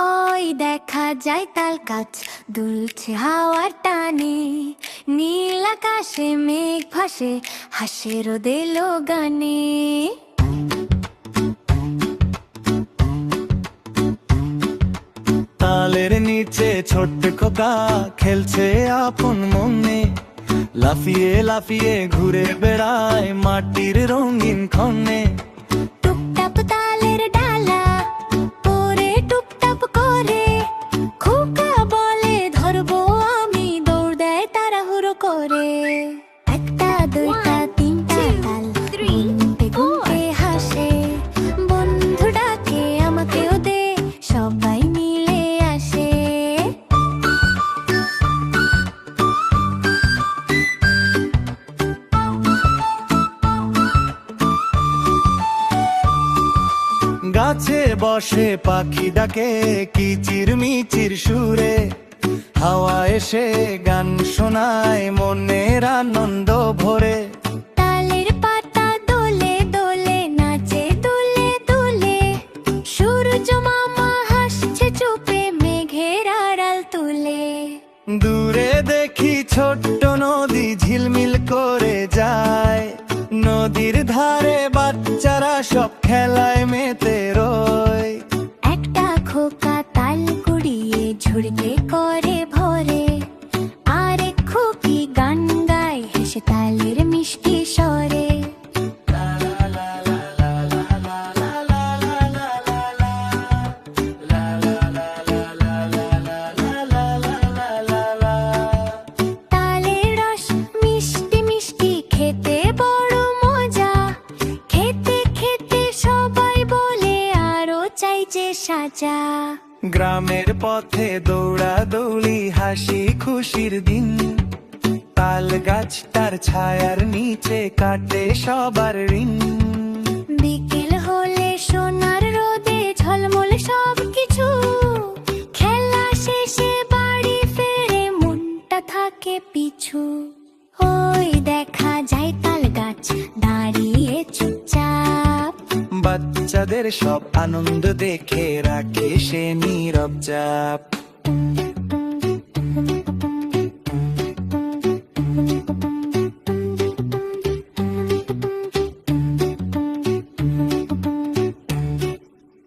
ওই দেখা যায় তাল গাছ দুলছে হাওয়ার টানে, নীল আকাশে মেঘ ভাসে হাসে রোদে লো গানে। তালের নিচে ছোট্ট খোকা খেলছে আপন মনে, লাফিয়ে লাফিয়ে ঘুরে বেড়ায় মাটির রঙিন ক্ষণে। টুপটাপ তালের ডালা পরে টুপটাপ করে, খোকা বলে ধরবো আমি, দৌড় দেয় তাড়াহুড়ো করে। একটা দুইটা তিনটা তাল গুনতে গুনতে হাসে, বন্ধু ডাকে আমাকেও দে, সবাই মিলে আসে। গাছে বসে পাখি ডাকে কিচির মিচির সুরে, হাওয়া এসে গান শোনায় মনের আনন্দ ভরে। তালের পাতা দোলে দোলে নাচে দুলে দুলে, সূর্য মামা হাসছে চুপে মেঘের আড়াল তুলে। দূরে দেখি ছোট্ট নদী ঝিলমিল করে যায়, নদীর ধারে বাচ্চারা সব খেলায় মেতে রয়। একটা খোকা তাল কুড়িয়ে ঝুড়িতে করে ভরে, আরেক খুকি গান গায় হেসে তালের মিষ্টি স্বরে। তালের রস মিষ্টি মিষ্টি খেতে বড় মজা, খেতে খেতে সবাই বলে আরো চাইছে সাজা। গ্রামের পথে দৌড়াদৌড়ি হাসি খুশির দিন, তাল গাছটার ছায়ার নিচে কাটে সবার ঋণ। বিকেল হলে সোনার রোদে ঝলমলে সব কিছু, খেলা শেষে বাড়ি ফেরে মনটা থাকে পিছু। ওই দেখা যায় তাল গাছ দাঁড়িয়ে চুপচাপ, বাচ্চাদের সব আনন্দ দেখে রাখে সে নীরব চাপ।